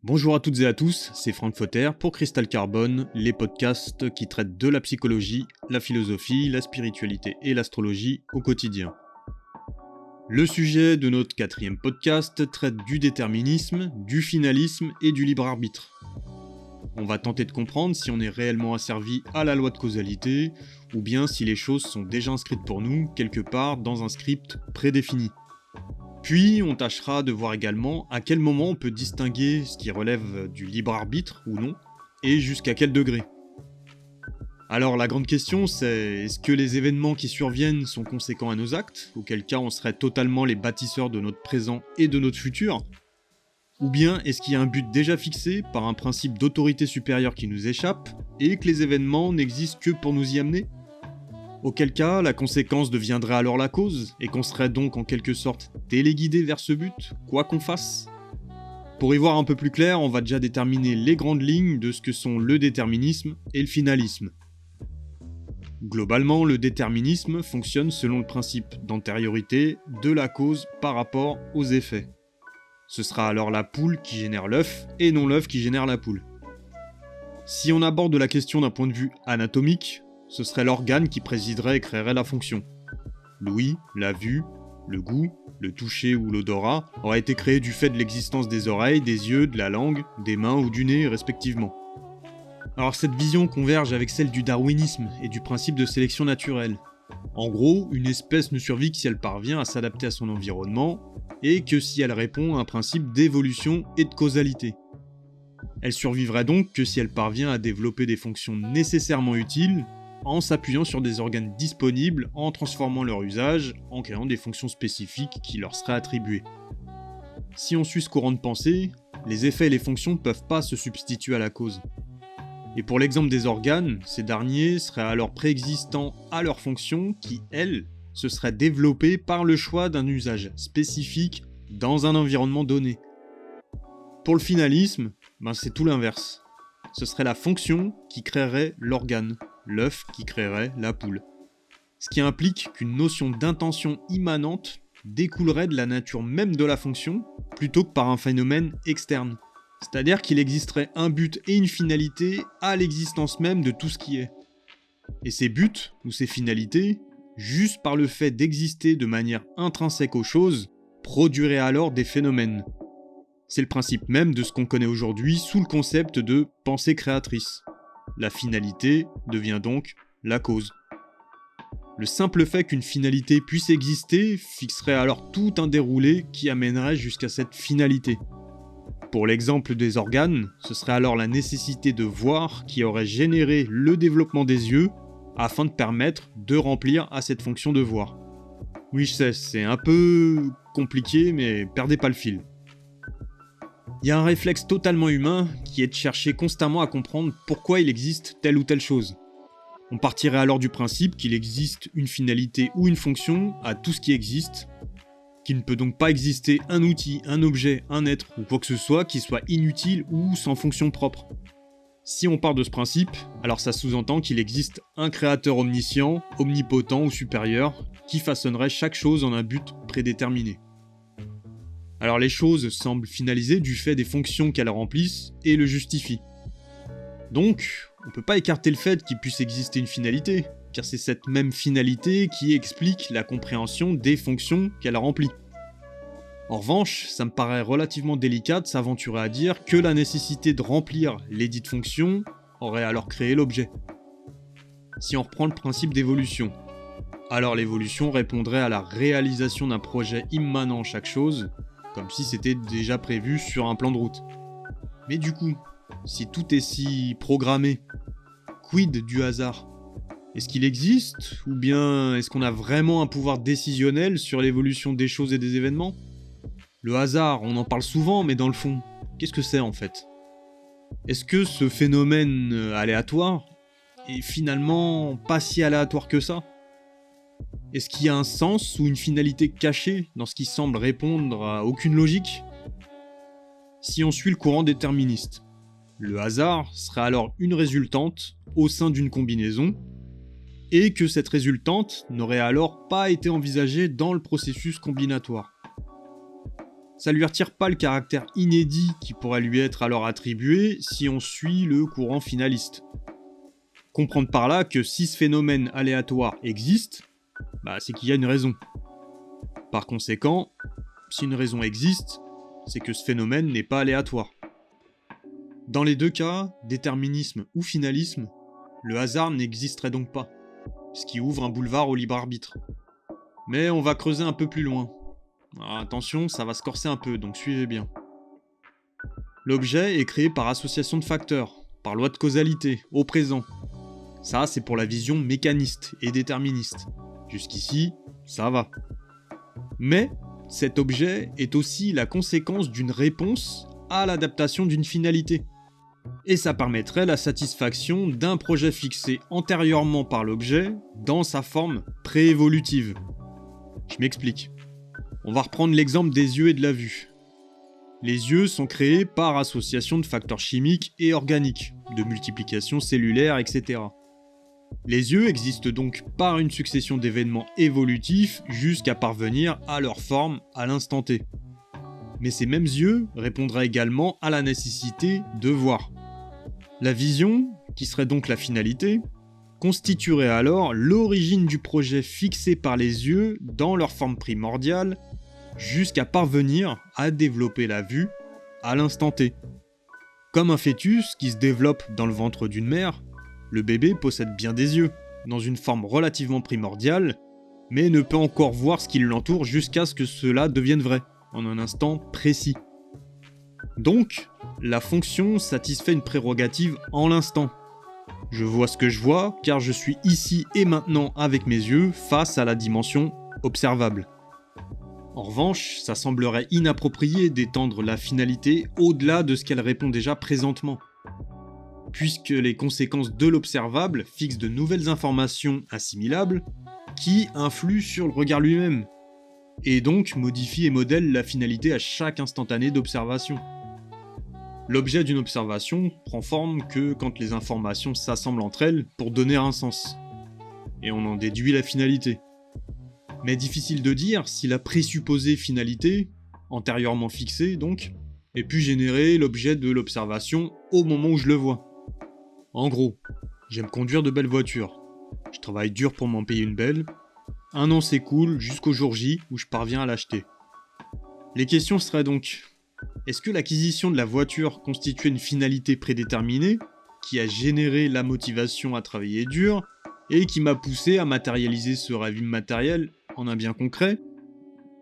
Bonjour à toutes et à tous, c'est Franck Fauter pour Crystal Carbone, les podcasts qui traitent de la psychologie, la philosophie, la spiritualité et l'astrologie au quotidien. Le sujet de notre 4e podcast traite du déterminisme, du finalisme et du libre arbitre. On va tenter de comprendre si on est réellement asservi à la loi de causalité, ou bien si les choses sont déjà inscrites pour nous quelque part dans un script prédéfini. Puis, on tâchera de voir également à quel moment on peut distinguer ce qui relève du libre arbitre ou non, et jusqu'à quel degré. Alors la grande question c'est, est-ce que les événements qui surviennent sont conséquents à nos actes, auquel cas on serait totalement les bâtisseurs de notre présent et de notre futur ? Ou bien est-ce qu'il y a un but déjà fixé par un principe d'autorité supérieure qui nous échappe, et que les événements n'existent que pour nous y amener ? Auquel cas, la conséquence deviendrait alors la cause, et qu'on serait donc en quelque sorte téléguidé vers ce but, quoi qu'on fasse. Pour y voir un peu plus clair, on va déjà déterminer les grandes lignes de ce que sont le déterminisme et le finalisme. Globalement, le déterminisme fonctionne selon le principe d'antériorité de la cause par rapport aux effets. Ce sera alors la poule qui génère l'œuf, et non l'œuf qui génère la poule. Si on aborde la question d'un point de vue anatomique, ce serait l'organe qui présiderait et créerait la fonction. L'ouïe, la vue, le goût, le toucher ou l'odorat auraient été créés du fait de l'existence des oreilles, des yeux, de la langue, des mains ou du nez respectivement. Alors cette vision converge avec celle du darwinisme et du principe de sélection naturelle. En gros, une espèce ne survit que si elle parvient à s'adapter à son environnement, et que si elle répond à un principe d'évolution et de causalité. Elle survivrait donc que si elle parvient à développer des fonctions nécessairement utiles, en s'appuyant sur des organes disponibles, en transformant leur usage, en créant des fonctions spécifiques qui leur seraient attribuées. Si on suit ce courant de pensée, les effets et les fonctions ne peuvent pas se substituer à la cause. Et pour l'exemple des organes, ces derniers seraient alors préexistants à leurs fonctions qui, elles, se seraient développées par le choix d'un usage spécifique dans un environnement donné. Pour le finalisme, c'est tout l'inverse. Ce serait la fonction qui créerait l'organe, l'œuf qui créerait la poule. Ce qui implique qu'une notion d'intention immanente découlerait de la nature même de la fonction, plutôt que par un phénomène externe. C'est-à-dire qu'il existerait un but et une finalité à l'existence même de tout ce qui est. Et ces buts, ou ces finalités, juste par le fait d'exister de manière intrinsèque aux choses, produiraient alors des phénomènes. C'est le principe même de ce qu'on connaît aujourd'hui sous le concept de pensée créatrice. La finalité devient donc la cause. Le simple fait qu'une finalité puisse exister fixerait alors tout un déroulé qui amènerait jusqu'à cette finalité. Pour l'exemple des organes, ce serait alors la nécessité de voir qui aurait généré le développement des yeux afin de permettre de remplir à cette fonction de voir. Oui, je sais, c'est un peu compliqué, mais perdez pas le fil. Il y a un réflexe totalement humain qui est de chercher constamment à comprendre pourquoi il existe telle ou telle chose. On partirait alors du principe qu'il existe une finalité ou une fonction à tout ce qui existe, qu'il ne peut donc pas exister un outil, un objet, un être ou quoi que ce soit qui soit inutile ou sans fonction propre. Si on part de ce principe, alors ça sous-entend qu'il existe un créateur omniscient, omnipotent ou supérieur qui façonnerait chaque chose en un but prédéterminé. Alors les choses semblent finalisées du fait des fonctions qu'elles remplissent et le justifient. Donc, on peut pas écarter le fait qu'il puisse exister une finalité, car c'est cette même finalité qui explique la compréhension des fonctions qu'elle remplit. En revanche, ça me paraît relativement délicat de s'aventurer à dire que la nécessité de remplir les dites fonctions aurait alors créé l'objet. Si on reprend le principe d'évolution, alors l'évolution répondrait à la réalisation d'un projet immanent en chaque chose, comme si c'était déjà prévu sur un plan de route. Mais du coup, si tout est si programmé, quid du hasard ? Est-ce qu'il existe, ou bien est-ce qu'on a vraiment un pouvoir décisionnel sur l'évolution des choses et des événements ? Le hasard, on en parle souvent, mais dans le fond, qu'est-ce que c'est en fait ? Est-ce que ce phénomène aléatoire est finalement pas si aléatoire que ça ? Est-ce qu'il y a un sens ou une finalité cachée dans ce qui semble répondre à aucune logique ? Si on suit le courant déterministe, le hasard serait alors une résultante au sein d'une combinaison, et que cette résultante n'aurait alors pas été envisagée dans le processus combinatoire. ça lui retire pas le caractère inédit qui pourrait lui être alors attribué si on suit le courant finaliste. Comprendre par là que si ce phénomène aléatoire existe, c'est qu'il y a une raison. Par conséquent, si une raison existe, c'est que ce phénomène n'est pas aléatoire. Dans les deux cas, déterminisme ou finalisme, le hasard n'existerait donc pas, ce qui ouvre un boulevard au libre arbitre. Mais on va creuser un peu plus loin. Alors attention, ça va se corser un peu, donc suivez bien. L'objet est créé par association de facteurs, par loi de causalité, au présent. Ça, c'est pour la vision mécaniste et déterministe. Jusqu'ici, ça va. Mais cet objet est aussi la conséquence d'une réponse à l'adaptation d'une finalité. Et ça permettrait la satisfaction d'un projet fixé antérieurement par l'objet dans sa forme préévolutive. Je m'explique. On va reprendre l'exemple des yeux et de la vue. Les yeux sont créés par association de facteurs chimiques et organiques, de multiplication cellulaire, etc. Les yeux existent donc par une succession d'événements évolutifs jusqu'à parvenir à leur forme à l'instant T. Mais ces mêmes yeux répondraient également à la nécessité de voir. La vision, qui serait donc la finalité, constituerait alors l'origine du projet fixé par les yeux dans leur forme primordiale, jusqu'à parvenir à développer la vue à l'instant T. Comme un fœtus qui se développe dans le ventre d'une mère, le bébé possède bien des yeux, dans une forme relativement primordiale, mais ne peut encore voir ce qui l'entoure jusqu'à ce que cela devienne vrai, en un instant précis. Donc, la fonction satisfait une prérogative en l'instant. Je vois ce que je vois, car je suis ici et maintenant avec mes yeux face à la dimension observable. En revanche, ça semblerait inapproprié d'étendre la finalité au-delà de ce qu'elle répond déjà présentement, puisque les conséquences de l'observable fixent de nouvelles informations assimilables qui influent sur le regard lui-même, et donc modifient et modèlent la finalité à chaque instantané d'observation. L'objet d'une observation prend forme que quand les informations s'assemblent entre elles pour donner un sens, et on en déduit la finalité. Mais difficile de dire si la présupposée finalité, antérieurement fixée donc, ait pu générer l'objet de l'observation au moment où je le vois. En gros, j'aime conduire de belles voitures. Je travaille dur pour m'en payer une belle. Un an s'écoule jusqu'au jour J où je parviens à l'acheter. Les questions seraient donc, est-ce que l'acquisition de la voiture constituait une finalité prédéterminée, qui a généré la motivation à travailler dur, et qui m'a poussé à matérialiser ce rêve immatériel en un bien concret?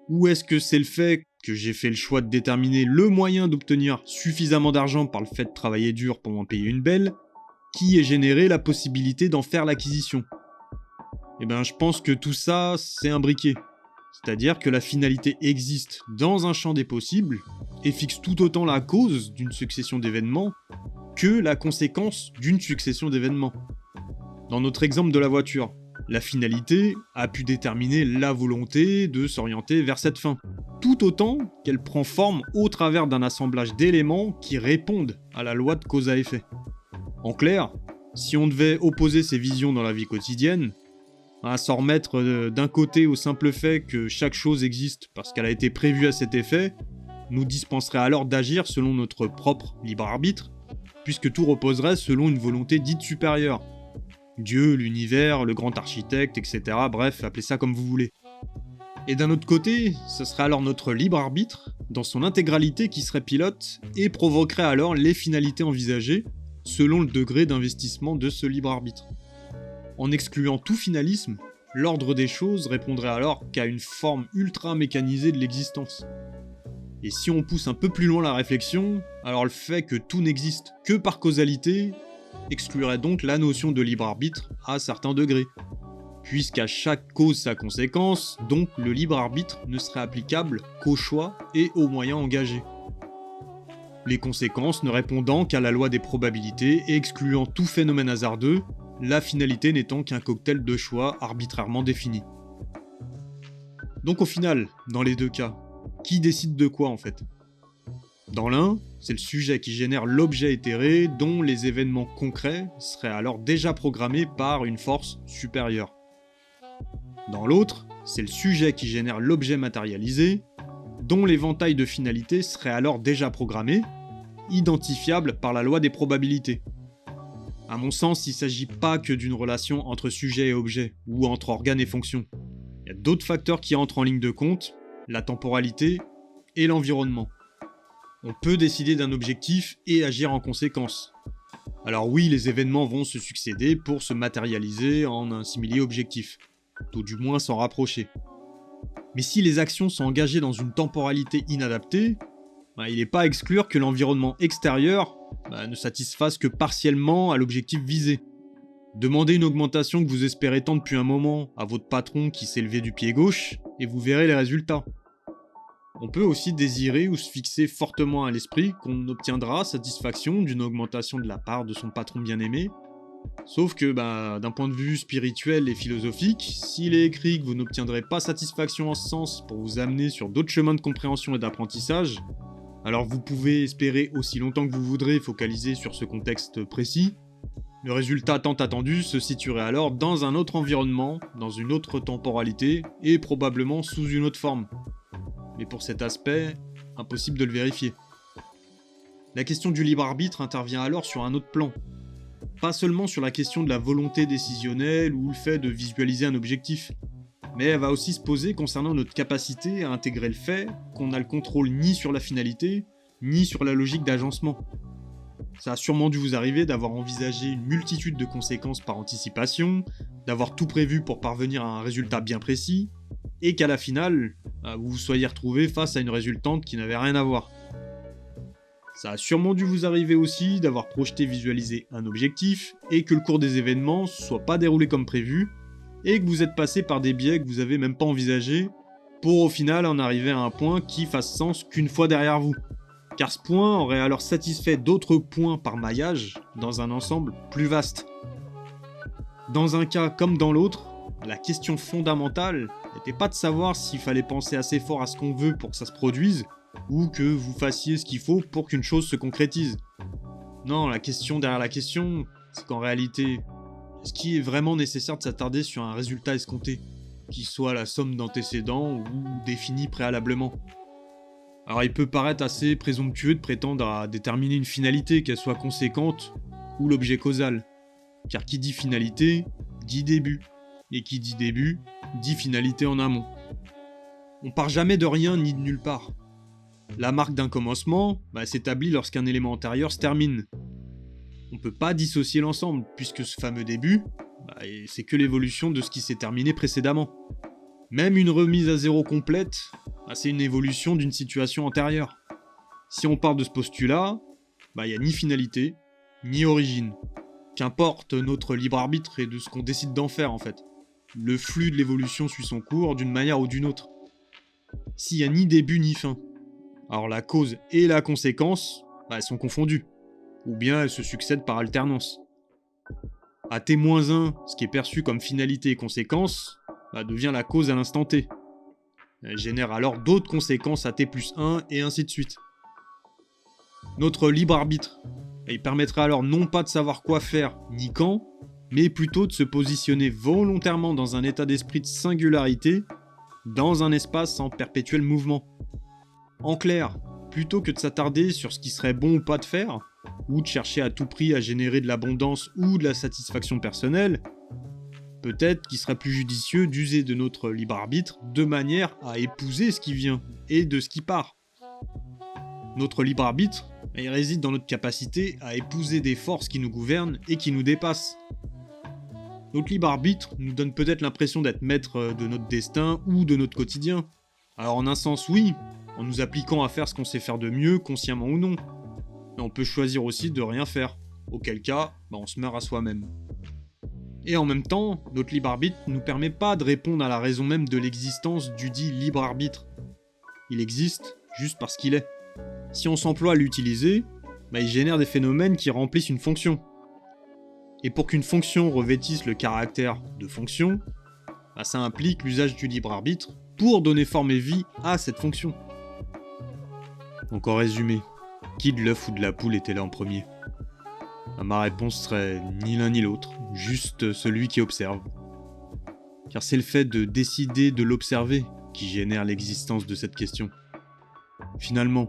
Ou est-ce que c'est le fait que j'ai fait le choix de déterminer le moyen d'obtenir suffisamment d'argent par le fait de travailler dur pour m'en payer une belle, qui ait généré la possibilité d'en faire l'acquisition? Je pense que tout ça, c'est imbriqué. C'est-à-dire que la finalité existe dans un champ des possibles, et fixe tout autant la cause d'une succession d'événements que la conséquence d'une succession d'événements. Dans notre exemple de la voiture, la finalité a pu déterminer la volonté de s'orienter vers cette fin, tout autant qu'elle prend forme au travers d'un assemblage d'éléments qui répondent à la loi de cause à effet. En clair, si on devait opposer ces visions dans la vie quotidienne, à s'en remettre d'un côté au simple fait que chaque chose existe parce qu'elle a été prévue à cet effet, nous dispenserait alors d'agir selon notre propre libre arbitre, puisque tout reposerait selon une volonté dite supérieure. Dieu, l'univers, le grand architecte, etc. Bref, appelez ça comme vous voulez. Et d'un autre côté, ce serait alors notre libre arbitre, dans son intégralité, qui serait pilote, et provoquerait alors les finalités envisagées, selon le degré d'investissement de ce libre arbitre. En excluant tout finalisme, l'ordre des choses répondrait alors qu'à une forme ultra mécanisée de l'existence. Et si on pousse un peu plus loin la réflexion, alors le fait que tout n'existe que par causalité exclurait donc la notion de libre arbitre à certains degrés, puisqu'à chaque cause sa conséquence, donc le libre arbitre ne serait applicable qu'aux choix et aux moyens engagés. Les conséquences ne répondant qu'à la loi des probabilités et excluant tout phénomène hasardeux, la finalité n'étant qu'un cocktail de choix arbitrairement définis. Donc au final, dans les deux cas, qui décide de quoi en fait? Dans l'un, c'est le sujet qui génère l'objet éthéré dont les événements concrets seraient alors déjà programmés par une force supérieure. Dans l'autre, c'est le sujet qui génère l'objet matérialisé, dont l'éventail de finalités serait alors déjà programmé, identifiable par la loi des probabilités. À mon sens, il ne s'agit pas que d'une relation entre sujet et objet, ou entre organe et fonction. Il y a d'autres facteurs qui entrent en ligne de compte, la temporalité et l'environnement. On peut décider d'un objectif et agir en conséquence. Alors oui, les événements vont se succéder pour se matérialiser en un simili objectif, tout du moins s'en rapprocher. Mais si les actions sont engagées dans une temporalité inadaptée, il n'est pas à exclure que l'environnement extérieur ne satisfasse que partiellement à l'objectif visé. Demandez une augmentation que vous espérez tant depuis un moment à votre patron qui s'est levé du pied gauche, et vous verrez les résultats. On peut aussi désirer ou se fixer fortement à l'esprit qu'on obtiendra satisfaction d'une augmentation de la part de son patron bien-aimé. Sauf que, d'un point de vue spirituel et philosophique, s'il est écrit que vous n'obtiendrez pas satisfaction en ce sens pour vous amener sur d'autres chemins de compréhension et d'apprentissage, alors vous pouvez espérer aussi longtemps que vous voudrez focaliser sur ce contexte précis. Le résultat tant attendu se situerait alors dans un autre environnement, dans une autre temporalité, et probablement sous une autre forme. Mais pour cet aspect, impossible de le vérifier. La question du libre arbitre intervient alors sur un autre plan. Pas seulement sur la question de la volonté décisionnelle ou le fait de visualiser un objectif, mais elle va aussi se poser concernant notre capacité à intégrer le fait qu'on n'a le contrôle ni sur la finalité, ni sur la logique d'agencement. Ça a sûrement dû vous arriver d'avoir envisagé une multitude de conséquences par anticipation, d'avoir tout prévu pour parvenir à un résultat bien précis, et qu'à la finale, vous vous soyez retrouvé face à une résultante qui n'avait rien à voir. Ça a sûrement dû vous arriver aussi d'avoir projeté visualisé un objectif, et que le cours des événements ne soit pas déroulé comme prévu, et que vous êtes passé par des biais que vous avez même pas envisagés, pour au final en arriver à un point qui fasse sens qu'une fois derrière vous. Car ce point aurait alors satisfait d'autres points par maillage dans un ensemble plus vaste. Dans un cas comme dans l'autre, la question fondamentale n'était pas de savoir s'il fallait penser assez fort à ce qu'on veut pour que ça se produise, ou que vous fassiez ce qu'il faut pour qu'une chose se concrétise. Non, la question derrière la question, c'est qu'en réalité, est-ce qu'il est vraiment nécessaire de s'attarder sur un résultat escompté, qui soit la somme d'antécédents ou défini préalablement ? Alors il peut paraître assez présomptueux de prétendre à déterminer une finalité, qu'elle soit conséquente ou l'objet causal. Car qui dit finalité, dit début. Et qui dit début, dit finalité en amont. On part jamais de rien ni de nulle part. La marque d'un commencement s'établit lorsqu'un élément antérieur se termine. On peut pas dissocier l'ensemble, puisque ce fameux début, c'est que l'évolution de ce qui s'est terminé précédemment. Même une remise à zéro complète, c'est une évolution d'une situation antérieure. Si on part de ce postulat, il n'y a ni finalité, ni origine. Qu'importe notre libre arbitre et de ce qu'on décide d'en faire en fait. Le flux de l'évolution suit son cours d'une manière ou d'une autre. S'il n'y a ni début ni fin, alors la cause et la conséquence, elles sont confondues. Ou bien elles se succèdent par alternance. À T-1, ce qui est perçu comme finalité et conséquence, devient la cause à l'instant T. Elle génère alors d'autres conséquences à T+1 et ainsi de suite. Notre libre arbitre, il permettra alors non pas de savoir quoi faire ni quand, mais plutôt de se positionner volontairement dans un état d'esprit de singularité, dans un espace en perpétuel mouvement. En clair, plutôt que de s'attarder sur ce qui serait bon ou pas de faire, ou de chercher à tout prix à générer de l'abondance ou de la satisfaction personnelle, peut-être qu'il serait plus judicieux d'user de notre libre arbitre de manière à épouser ce qui vient et de ce qui part. Notre libre arbitre, il réside dans notre capacité à épouser des forces qui nous gouvernent et qui nous dépassent. Notre libre arbitre nous donne peut-être l'impression d'être maître de notre destin ou de notre quotidien. Alors en un sens oui, en nous appliquant à faire ce qu'on sait faire de mieux, consciemment ou non. Mais on peut choisir aussi de rien faire, auquel cas, on se meurt à soi-même. Et en même temps, notre libre arbitre ne nous permet pas de répondre à la raison même de l'existence du dit libre arbitre. Il existe juste parce qu'il est. Si on s'emploie à l'utiliser, il génère des phénomènes qui remplissent une fonction. Et pour qu'une fonction revêtisse le caractère de fonction, ça implique l'usage du libre arbitre pour donner forme et vie à cette fonction. Donc en résumé, qui de l'œuf ou de la poule était là en premier ? Ma réponse serait ni l'un ni l'autre, juste celui qui observe. Car c'est le fait de décider de l'observer qui génère l'existence de cette question. Finalement,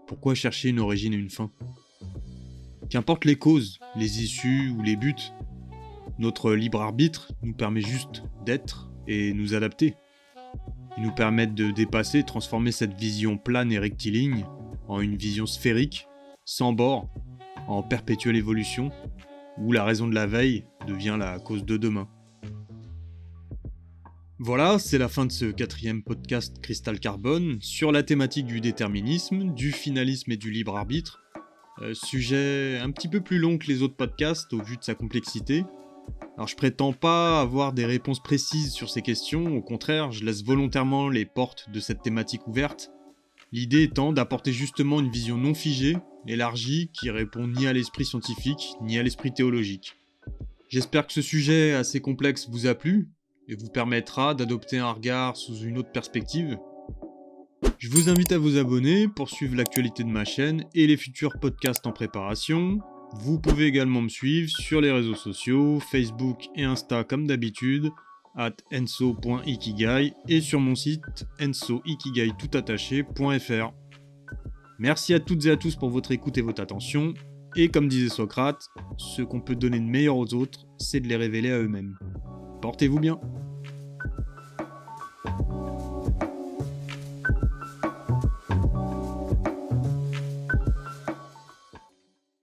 pourquoi chercher une origine et une fin ? Qu'importe les causes, les issues ou les buts, notre libre arbitre nous permet juste d'être et nous adapter. Ils nous permettent de dépasser, transformer cette vision plane et rectiligne en une vision sphérique, sans bord, en perpétuelle évolution, où la raison de la veille devient la cause de demain. Voilà, c'est la fin de ce 4e podcast Cristal Carbone sur la thématique du déterminisme, du finalisme et du libre arbitre. Sujet un petit peu plus long que les autres podcasts au vu de sa complexité. Alors je prétends pas avoir des réponses précises sur ces questions, au contraire, je laisse volontairement les portes de cette thématique ouvertes. L'idée étant d'apporter justement une vision non figée, élargie, qui répond ni à l'esprit scientifique, ni à l'esprit théologique. J'espère que ce sujet assez complexe vous a plu, et vous permettra d'adopter un regard sous une autre perspective. Je vous invite à vous abonner pour suivre l'actualité de ma chaîne et les futurs podcasts en préparation. Vous pouvez également me suivre sur les réseaux sociaux, Facebook et Insta comme d'habitude, @enso.ikigai et sur mon site ensoikigaitoutattaché.fr. Merci à toutes et à tous pour votre écoute et votre attention, et comme disait Socrate, ce qu'on peut donner de meilleur aux autres, c'est de les révéler à eux-mêmes. Portez-vous bien.